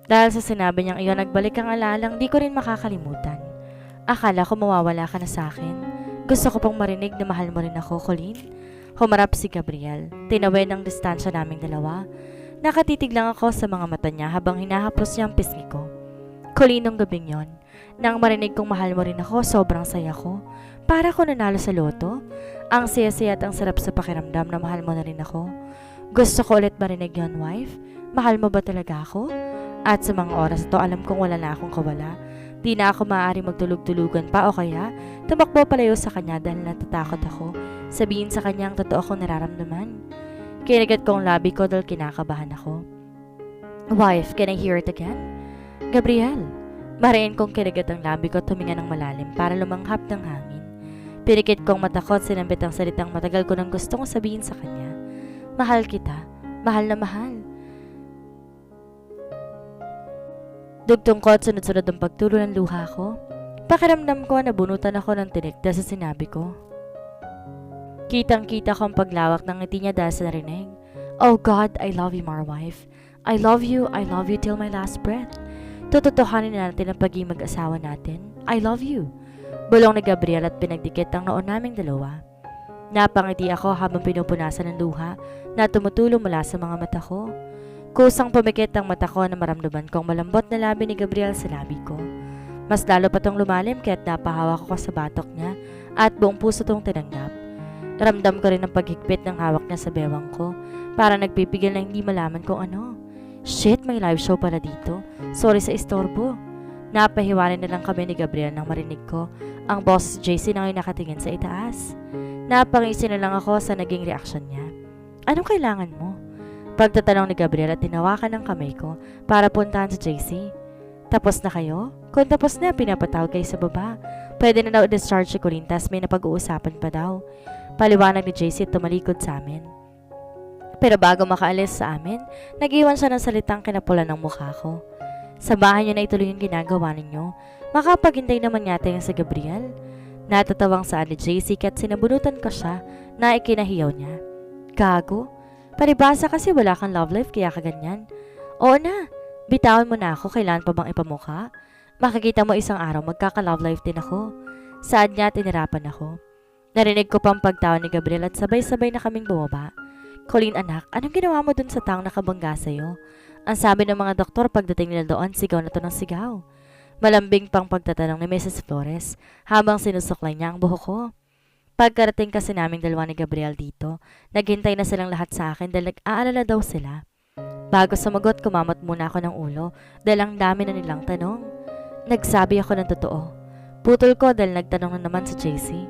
Dahil sa sinabi niyang iyon, nagbalik ang alaalang di ko rin makakalimutan. Akala ko mawawala ka na sa akin. Gusto ko pang marinig na mahal mo rin ako, Colleen. Humarap si Gabriel. Tinawid ang distansya naming dalawa. Nakatitig lang ako sa mga mata niya habang hinahaplos niya ang pisngi ko. Colleen, nung gabing yon, nang marinig kong mahal mo rin ako, sobrang saya ko. Para ko nanalo sa loto. Ang saya-saya at ang sarap sa pakiramdam na mahal mo na rin ako. Gusto ko ulit marinig yon, wife. Mahal mo ba talaga ako? At sa mga oras to, alam kong wala na akong kawala. Di na ako maaari magtulog-tulugan pa o kaya tumakbo palayo sa kanya dahil natatakot ako sabihin sa kanya ang totoo kong nararamdaman. Kinagat ko ang labi ko dahil kinakabahan ako. Wife, can I hear it again? Gabriel, mariin kong kinagat ang labi ko, tuminga ng malalim para lumanghap ng hangin. Pinikit kong mata ko at sinambit ang salitang matagal ko nang gusto kong sabihin sa kanya. Mahal kita, mahal na mahal. Dugtong ko at sunod-sunod ang pagtulo ng luha ko. Pakiramdam ko na bunutan ako ng tinikta sa sinabi ko. Kitang-kita ko ang paglawak ng ngiti niya dahil sa narinig. Oh God, I love you, my wife. I love you till my last breath. Tututuhanin na natin ang pagiging mag-asawa natin. I love you. Bulong ni Gabriel at pinagdikit ang noon naming dalawa. Napangiti ako habang pinupunasan ng luha na tumutulo mula sa mga mata ko. Kusang pumikit ang mata ko na maramdaman kong malambot na labi ni Gabriel sa labi ko. Mas lalo pa tong lumalim kaya't napahawak ako sa batok niya at buong puso tong tinanggap. Ramdam ko rin ang paghigpit ng hawak niya sa bewang ko para nagpipigil na hindi malaman kung ano. Shit, may live show pala dito. Sorry sa istorbo. Napahiwanin na lang kami ni Gabriel nang marinig ko ang boss JC na ngayon nakatingin sa itaas. Napangisi na lang ako sa naging reaksyon niya. Anong kailangan mo? Pagtatanong ni Gabriel at tinawakan ng kamay ko para puntahan sa JC. Tapos na kayo? Kung tapos na, pinapatawag kayo sa baba. Pwede na daw i-discharge si Colleen, tas may napag-uusapan pa daw. Paliwanag ni JC at tumalikod sa amin. Pero bago makaalis sa amin, nag-iwan siya ng salitang kinapulan ng mukha ko. Samahan niyo na ituloy yung ginagawa ninyo. Makapaghintay naman yata yung sa Gabriel. Natatawang saan ni JC kaya't sinabunutan ko siya na ikinahiyaw niya. Gago? Paribasa kasi wala kang love life kaya kaganyan. Oo na, bitawan mo na ako, kailan pa bang ipamukha? Makikita mo isang araw magkaka-love life din ako. Saan niya tinirapan ako? Narinig ko pang pagtawa ni Gabriel at sabay-sabay na kaming bumaba. Colleen anak, anong ginawa mo dun sa taong nakabangga sa'yo? Ang sabi ng mga doktor pagdating nila doon, sigaw na to ng sigaw. Malambing pang pagtatanong ni Mrs. Flores habang sinusuklay niya ang buhok ko. Pagkarating kasi naming dalawa ni Gabriel dito, naghintay na silang lahat sa akin dahil nag-aalala daw sila. Bago sumagot, kumamot muna ako ng ulo dahil ang dami na nilang tanong. Nagsabi ako ng totoo. Putol ko dahil nagtanong na naman si JC.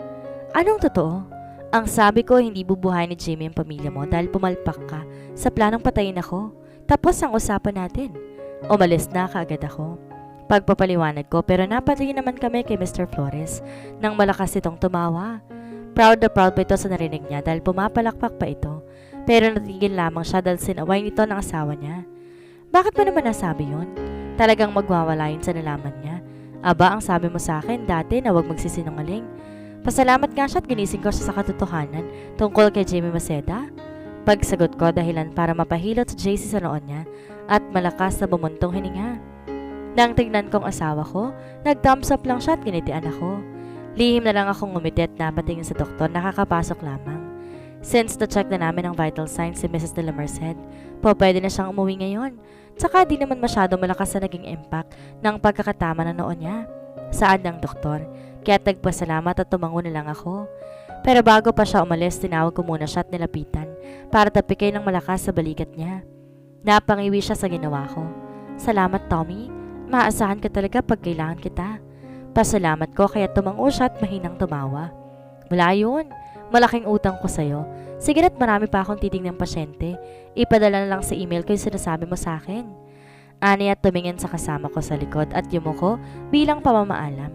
Anong totoo? Ang sabi ko, hindi bubuhay ni Jimmy ang pamilya mo dahil pumalpak ka sa planong patayin ako. Tapos ang usapan natin. Umalis na kaagad ako. Pagpapaliwanag ko pero napatingin naman kami kay Mr. Flores nang malakas itong tumawa. Proud na proud pa ito sa narinig niya dahil pumapalakpak pa ito. Pero natigil lamang siya dahil sinaway nito ng asawa niya. Bakit mo naman nasabi yun? Talagang magwawala yun sa nalaman niya. Aba, ang sabi mo sa akin dati na huwag magsisinungaling. Pasalamat nga siya at ginising ko siya sa katotohanan tungkol kay Jimmy Maceda. Pagsagot ko dahilan para mapahilot sa JC sa noon niya at malakas na bumuntong hininga. Nang tignan kong asawa ko, nag-thumbs up lang siya at ginitian ako. Lihim na lang akong ngumiti at napatingin sa doktor, nakakapasok lamang. Since na-check na namin ang vital signs si Mrs. de la Merced, pwede na siyang umuwi ngayon. Tsaka di naman masyado malakas na naging impact ng pagkakatama na noon niya. Saan ng doktor? Kaya nagpasalamat at tumango na lang ako. Pero bago pa siya umalis, tinawag ko muna siya at nilapitan para tapikay ng malakas sa balikat niya. Napangiwi siya sa ginawa ko. Salamat, Tommy. Maasahan ka talaga pag kailangan kita. Pasalamat ko kaya tumango siya at mahinang tumawa. Wala yun. Malaking utang ko sa'yo. Sige na't marami pa akong titingnang pasyente. Ipadala na lang sa email ko yung sinasabi mo sa akin. Ani at tumingin sa kasama ko sa likod at yumuko bilang pamamaalam.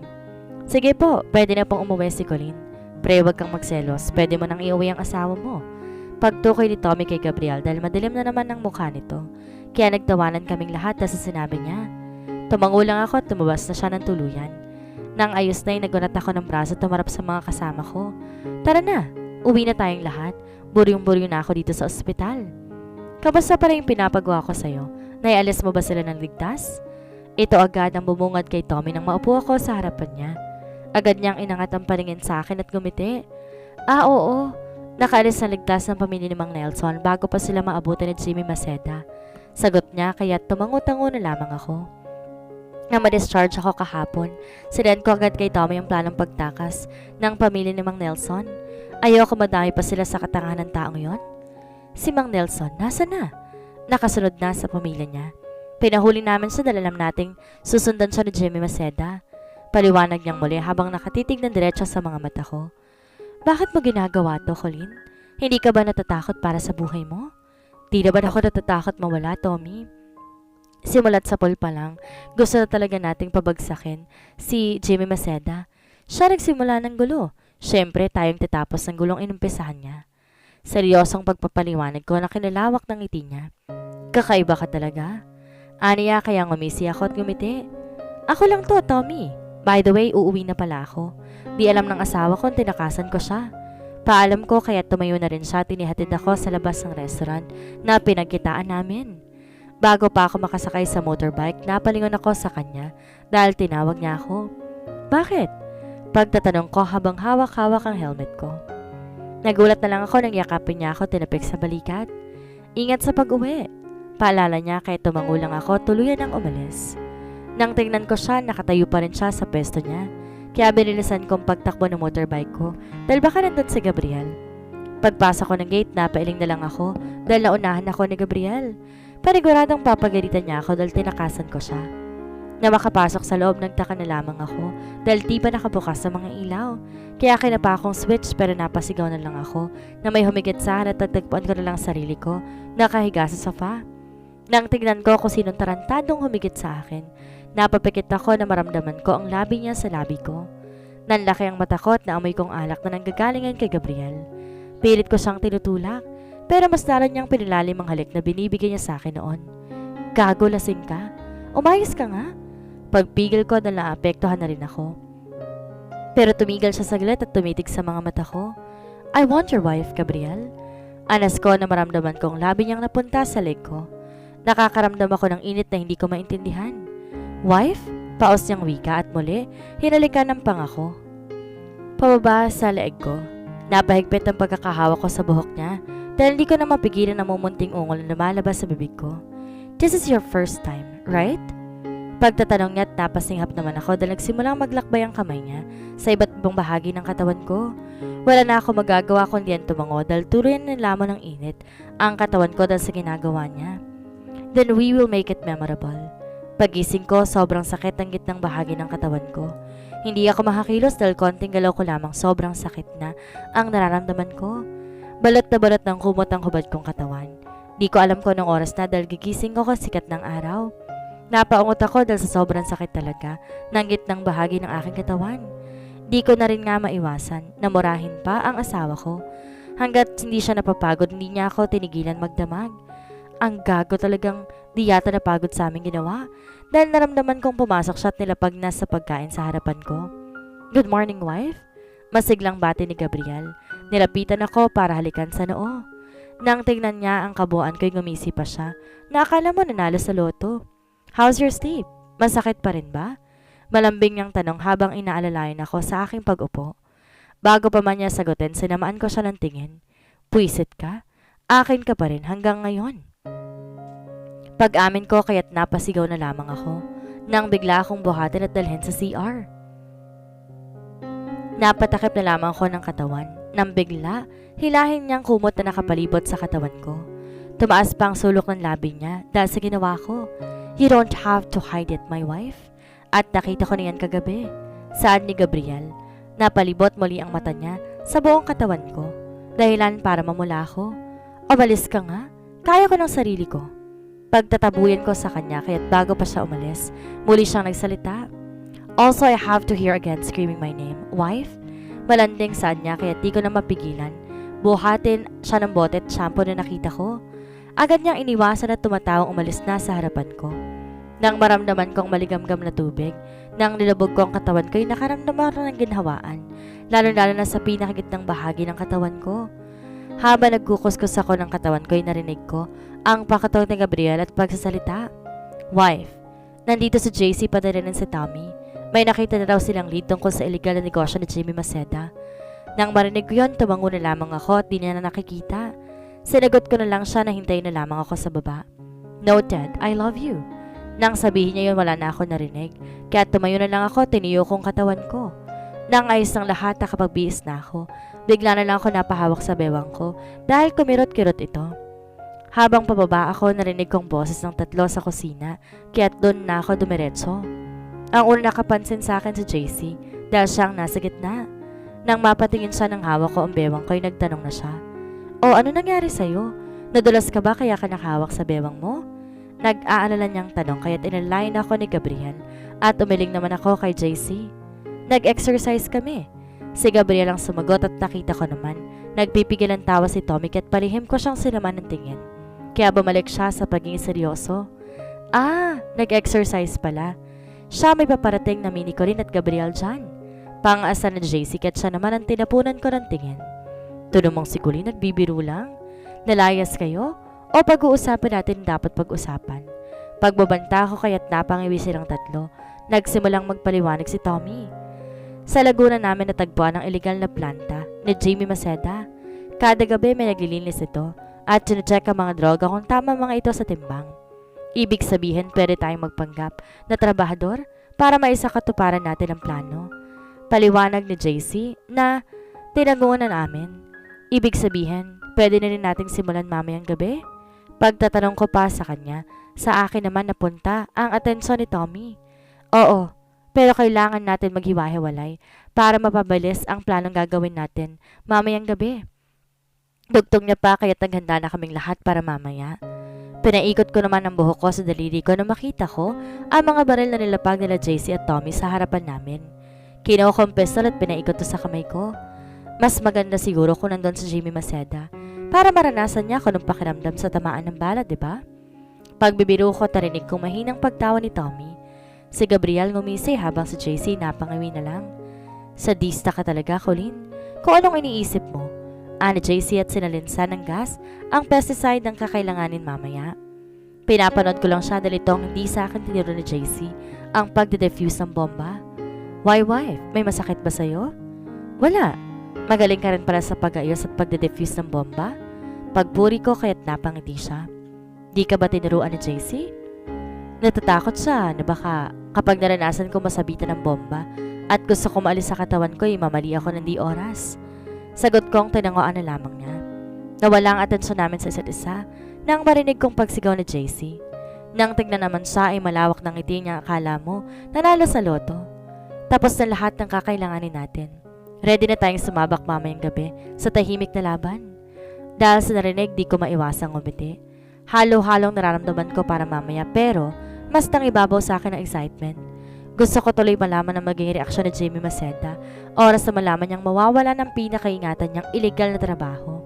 Sige po, pwede na pong umuwi si Colleen. Pre, wag kang magselos. Pwede mo nang iuwi ang asawa mo. Pagtukoy ni Tommy kay Gabriel dahil madilim na naman ang mukha nito. Kaya nagtawanan kaming lahat sa sinabi niya. Tumango lang ako at tumabas na siya ng tuluyan. Nang ayos na nagunat ako ng braso at tumarap sa mga kasama ko. Tara na, uwi na tayong lahat. Buryong-buryo na ako dito sa ospital. Kamusta pa rin yung pinapagawa ko sa'yo? Naialis mo ba sila ng ligtas? Ito agad ang bumungad kay Tommy nang maupo ako sa harapan niya. Agad niyang inangat ang paningin sa akin at gumiti. Ah, oo. Nakaalis na ligtas ng pamilya ni Mang Nelson bago pa sila maabutan ni Jimmy Maceda. Sagot niya kaya tumango-tango na lamang ako. Nang ma-discharge ako kahapon, sinend ko agad kay Tommy ang planong pagtakas ng pamilya ni Mang Nelson. Ayoko madami pa sila sa katangahan ng taong yon. Si Mang Nelson, nasa na? Nakasunod na sa pamilya niya. Pinahuli namin siya dahil alam nating susundan siya ni Jimmy Maceda. Paliwanag niyang muli habang nakatitig ng diretso sa mga mata ko. Bakit mo ginagawa to, Colleen? Hindi ka ba natatakot para sa buhay mo? Di na ba ako natatakot mawala, Tommy? Simulat sa pool pa lang, gusto na talaga nating pabagsakin si Jimmy Maceda. Siya nagsimula ng gulo. Siyempre, tayong tatapos ng gulong inumpisahan niya. Seryosong pagpapaliwanag ko na kinalawak ng ngiti niya. Kakaiba ka talaga. Aniya kaya ngumisi ako at gumiti. Ako lang to, Tommy. By the way, uuwi na pala ako. Di alam ng asawa ko, tinakasan ko siya. Paalam ko kaya tumayo na rin siya, tinihatid ako sa labas ng restaurant na pinagkitaan namin. Bago pa ako makasakay sa motorbike, napalingon ako sa kanya dahil tinawag niya ako. Bakit? Pagtatanong ko habang hawak-hawak ang helmet ko. Nagulat na lang ako nang yakapin niya ako tinapik sa balikat. Ingat sa pag-uwi. Paalala niya kaya tumango lang ako, tuluyan ang umalis. Nang tingnan ko siya, nakatayo pa rin siya sa pwesto niya. Kaya binilisan kong pagtakbo ng motorbike ko dahil baka nandun si Gabriel. Pagpasok ko ng gate, napailing na lang ako dahil naunahan ako ni Gabriel. Paniguradong papagalitan niya ako dahil tinakasan ko siya. Na makapasok sa loob, nagtaka na lamang ako dahil di pa nakabukas sa mga ilaw. Kaya kinapa akong switch pero napasigaw na lang ako na may humigit sa akin at tatagpuan ko na lang sarili ko nakahiga sa sofa. Nang tignan ko kung sinong tarantadong humigit sa akin, napapikit ako na maramdaman ko ang labi niya sa labi ko. Nanlaki ang mata ko at naamoy kong alak na nanggagalingan kay Gabriel. Pilit ko siyang tinutulak. Pero mas lalo niyang pinilalim ang halik na binibigay niya sa akin noon. Gago, lasing ka? Umayos ka nga? Pagpigil ko na naapektuhan na rin ako. Pero tumigil siya saglit at tumitig sa mga mata ko. I want your wife, Gabriel. Anas ko na maramdaman kong labi niyang napunta sa leg ko. Nakakaramdam ako ng init na hindi ko maintindihan. Wife? Paos niyang wika at muli, hinalikan ng pangako. Pababa sa leeg ko. Napahigpit ang pagkakahawak ko sa buhok niya. Dahil hindi ko na mapigilan ang mumunting ungol na lumalabas sa bibig ko. This is your first time, right? Pagtatanong niya at napasinghap naman ako dahil nagsimulang maglakbay ang kamay niya sa iba't ibang bahagi ng katawan ko. Wala na ako magagawa kundi ang tumango dahil tuloy na lamang ng init ang katawan ko dahil sa ginagawa niya. Then we will make it memorable. Pagising ko, sobrang sakit ang gitnang bahagi ng katawan ko. Hindi ako makakilos dahil konting galaw ko lamang sobrang sakit na ang nararamdaman ko. Balot na balot ng kumot ang hubad kong katawan. Di ko alam kung anong oras na dahil gigising ko sikat ng araw. Napaungot ako dahil sa sobrang sakit talaga ng gitnang bahagi ng aking katawan. Di ko na rin nga maiwasan na murahin pa ang asawa ko. Hanggat hindi siya napapagod, hindi niya ako tinigilan magdamag. Ang gago, talagang di yata napagod sa aming ginawa dahil naramdaman kong pumasok siya at nilapag na sa pagkain sa harapan ko. Good morning, wife. Masiglang bati ni Gabriel. Nilapitan ako para halikan sa noo. Nang tingnan niya ang kabuuan ko'y ngumisi pa siya na akala mo nanalo sa loto. How's your sleep? Masakit pa rin ba? Malambing niyang tanong habang inaalalayan ako sa aking pag-upo. Bago pa man niya sagutin, sinamaan ko siya ng tingin. Puwisit ka? Akin ka pa rin hanggang ngayon. Pag-amin ko kaya't napasigaw na lamang ako nang bigla akong buhatin at dalhin sa CR. Napatakip na lamang ako ng katawan. Nang bigla, hilahin niyang kumot na nakapalibot sa katawan ko. Tumaas pa ang sulok ng labi niya dahil sa ginawa ko. You don't have to hide it, my wife. At nakita ko na yan kagabi. Saan ni Gabriel? Napalibot muli ang mata niya sa buong katawan ko. Dahilan para mamula ako. Umalis ka nga. Kaya ko ng sarili ko. Pagtatabuyan ko sa kanya kaya't bago pa siya umalis, muli siyang nagsalita. Also, I have to hear again screaming my name. Wife? Malanding saan niya kaya di ko na mapigilan. Buhatin siya ng bote at shampoo na nakita ko. Agad niyang iniwasan at tumatawang umalis na sa harapan ko. Nang maramdaman kong maligamgam na tubig, nang nilubog ko ang katawan ko'y nakaramdaman ng ginhawaan, lalo-lalo na sa pinakagitnang bahagi ng katawan ko. Habang nagkukuskus ako ng katawan ko'y narinig ko Ang pakatok ni Gabriel at pagsasalita. Wife, nandito si JC padala rin si Tommy. May nakita na raw silang lead tungkol sa illegal na negosyo ni Jimmy Maceda. Nang marinig ko yun, tumango na lamang ako at di niya na nakikita. Sinagot ko na lang siya na hintayin na lamang ako sa baba. Noted, I love you. Nang sabihin niya yun, wala na ako narinig. Kaya tumayo na lang ako, tiniyo kong katawan ko. Nang ayos ng lahat, nakapagbiis na ako. Bigla na lang ako napahawak sa bewang ko dahil kumirot-kirot ito. Habang pababa ako, narinig kong boses ng tatlo sa kusina, kaya doon na ako dumiretso. Ang una nakapansin sa akin si JC dahil siyang nasa gitna. Nang mapatingin siya ng hawak ko ang bewang ko, ay nagtanong na siya. O ano nangyari sa'yo? Nadulas ka ba kaya ka nakahawak sa bewang mo? Nag-aalala niyang tanong kaya't inalain ako ni Gabriel at umiling naman ako kay JC. Nag-exercise kami. Si Gabriel ang sumagot at nakita ko naman. Nagpipigil ang tawa si Tommy kaya't palihim ko siyang sinaman ng tingin. Kaya bumalik siya sa pagiging seryoso. Nag-exercise pala. Siya may paparating na mini ko rin at Gabriel dyan. Pang-asa na JC kaya't siya naman ang tinapunan ko ng tingin. Tunumong si Colleen, nagbibiro lang. Nalayas kayo? O pag-uusapan natin dapat pag-usapan? Pagbabanta ko kaya't napangiwi silang tatlo. Nagsimulang magpaliwanag si Tommy. Sa Laguna namin natagpuan ang illegal na planta ni Jimmy Maceda. Kada gabi may naglilinis ito at sinecheck ang mga droga kung tama mga ito sa timbang. Ibig sabihin pwede tayong magpanggap na trabahador para maisakatuparan natin ang plano. Paliwanag ni JC na tinaguan na namin. Ibig sabihin, pwede na rin nating simulan mamayang gabi? Pagtatanong ko pa sa kanya, sa akin naman napunta ang atensyon ni Tommy. Oo, pero kailangan natin maghiwa-hiwalay para mapabilis ang planong gagawin natin mamayang gabi. Dugtong niya pa kaya't naghanda na kaming lahat para mamaya. Pinaikot ko naman ang buhok ko sa daliri ko na makita ko ang mga baril na nilapag nila JC at Tommy sa harapan namin. Kinuha ko ang pistol at pinaikot to sa kamay ko. Mas maganda siguro kung nandun si Jimmy Maceda para maranasan niya kung anong pakiramdam sa tamaan ng bala, diba? Pagbibiro ko, tarinig kong mahinang pagtawa ni Tommy. Si Gabriel ngumisi habang si JC napangawi na lang. Sadista ka talaga, Colleen. Kung anong iniisip mo? Ani JC at sinalinsan ng gas ang pesticide ang kakailanganin mamaya. Pinapanood ko lang siya dahil itong hindi sa akin tiniro ni JC ang pagde-defuse ng bomba. Why, wife? May masakit ba sa'yo? Wala. Magaling ka rin pala sa pag-ayos at pagde-defuse ng bomba? Pagpuri ko kaya't napangiti siya. Di ka ba tinuruan ni JC? Natatakot siya na baka kapag naranasan ko masabitan ng bomba at gusto ko maalis sa katawan ko, mamali ako ng di oras. Sagot kong tinangoan na lamang niya. Nawala ang atensyon namin sa isa't isa nang marinig kong pagsigaw ni JC. Nang tignan naman siya ay malawak ng ngiti niya, akala mo nanalo sa loto. Tapos na lahat ng kakailanganin natin. Ready na tayong sumabak mamayang gabi sa tahimik na laban. Dahil sa narinig, di ko maiwasang ngumiti. Halo-halong nararamdaman ko para mamaya pero mas nang ibabaw sa akin ang excitement. Gusto ko tuloy malaman ang magiging reaksyon ni Jimmy Maceda oras na malaman niyang mawawala ng pinakaingatan niyang illegal na trabaho.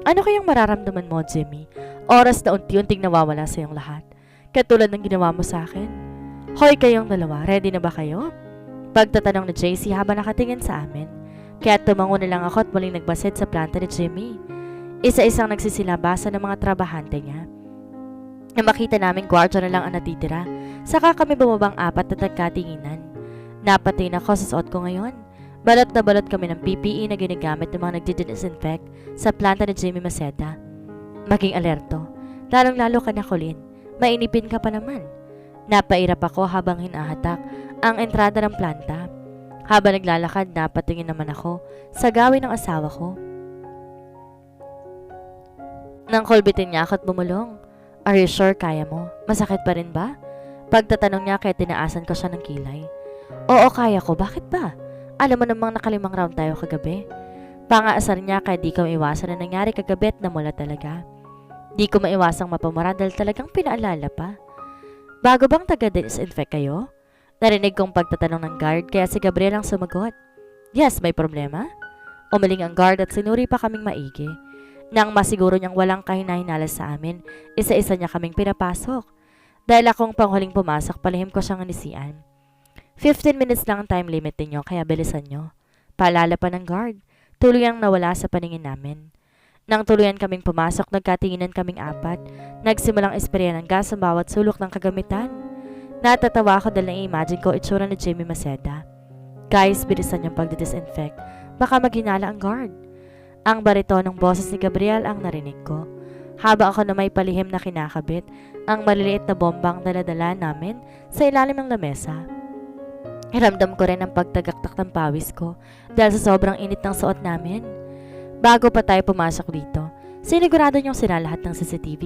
Ano kayang mararamdaman mo, Jimmy? Oras na unti-unting nawawala sa iyong lahat. Katulad ng ginawa mo sa akin. Hoy kayong dalawa, ready na ba kayo? Pagtatanong ni JC habang nakatingin sa amin. Kaya tumango na lang ako at muling nagbasid sa planta ni Jimmy. Isa-isang nagsisilabasan ng mga trabahante niya. Nang makita namin gwardiya na lang ang natitira, saka kami bumabang apat na nagkatinginan. Napatingin ako sa suot ko ngayon. Balot na balot kami ng PPE na ginagamit ng mga nagdi-disinfect sa planta ni Jimmy Maceda. Maging alerto. Lalong-lalo ka na, Colleen. Mainipin ka pa naman. Napairap ako habang hinahatak ang entrada ng planta. Habang naglalakad, napatingin naman ako sa gawin ng asawa ko. Nang kulbitin niya ako at bumulong. Are you sure kaya mo? Masakit pa rin ba? Pagtatanong niya kaya tinaasan ko siya ng kilay. Oo, kaya ko. Bakit ba? Alam mo namang nakalimang round tayo kagabi. Pangaasar niya kaya di ko maiwasan na nangyari kagabi at namula talaga. Di ko maiwasang mapamura dahil talagang pinaalala pa. Bago bang taga-disinfect kayo? Narinig kong pagtatanong ng guard kaya si Gabriel ang sumagot. Yes, may problema? Umaling ang guard at sinuri pa kaming maigi. Nang masiguro niyang walang kahinahinala sa amin, isa-isa niya kaming pinapasok. Dahil akong panghuling pumasok, palihim ko siyang anisian. 15 minutes lang ang time limit ninyo kaya bilisan nyo. Paalala pa ng guard. Tuloy ang nawala sa paningin namin. Nang tuluyan kaming pumasok, nagkatinginan kaming apat. Nagsimulang esperya ng gas sa bawat sulok ng kagamitan. Natatawa ako dahil na-imagine ko itsura ni Jimmy Maceda. Guys, bilisan yung pagdidisinfect. Baka maghinala ang guard. Ang baritonong boses ni Gabriel ang narinig ko. Habang ako na may palihim na kinakabit, ang maliliit na bombang daladala namin sa ilalim ng lamesa. Hiramdam ko rin ang pagtagaktak ng pawis ko dahil sa sobrang init ng suot namin. Bago pa tayo pumasok dito, sinigurado niyong sila lahat ng CCTV?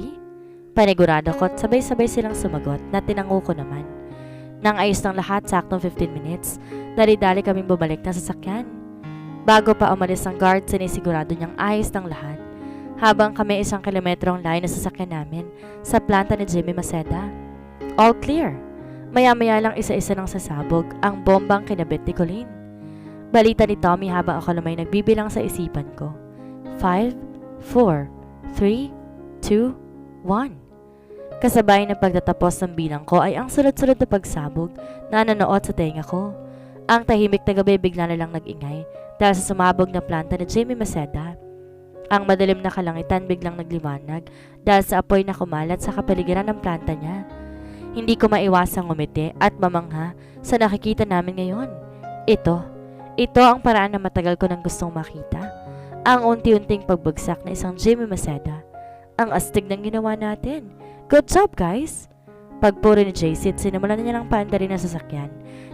Panigurado ko at sabay-sabay silang sumagot na tinango ko naman. Nang ayos ng lahat, saktong 15 minutes, dali-dali kaming bumalik na sasakyan. Bago pa umalis ang guard, sinisigurado niyang ayos ng lahat. Habang kami 1 kilometro ang layo na sasakyan namin sa planta ni Jimmy Maceda. All clear. Maya-maya lang isa-isa ng sasabog ang bombang kinabit ni Colleen. Balita ni Tommy habang ako lamay nagbibilang sa isipan ko. 5, 4, 3, 2, 1. Kasabay ng pagtatapos ng bilang ko ay ang sunod-sunod na pagsabog na nanood sa tenga ko. Ang tahimik na gabi bigla na lang nag-ingay dahil sa sumabog na planta ni Jimmy Maceda. Ang madilim na kalangitan biglang nagliwanag dahil sa apoy na kumalat sa kapaligiran ng planta niya. Hindi ko maiwasang ngumiti at mamangha sa nakikita namin ngayon. Ito ang paraan na matagal ko nang gustong makita. Ang unti-unting pagbagsak na isang Jimmy Maceda. Ang astig ng ginawa natin. Good job, guys! Pagpuri ni JC at sinimulan niya ng paandarin na sasakyan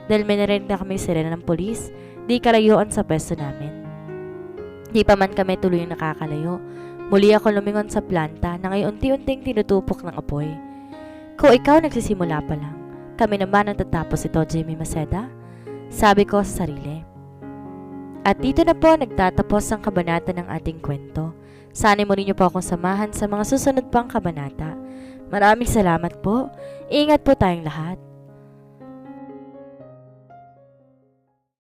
dahil may narinig na kami sirena ng polis, di kalayuan sa pwesto namin. Di pa man kami tuloy nakakalayo. Muli ako lumingon sa planta na ngayon unti-unting tinutupok ng apoy. Kung ikaw nagsisimula pa lang, kami naman ang tatapos ito, Jimmy Maceda. Sabi ko sa sarili. At dito na po nagtatapos ang kabanata ng ating kwento. Sana mo ninyo po akong samahan sa mga susunod pang kabanata. Maraming salamat po. Ingat po tayong lahat.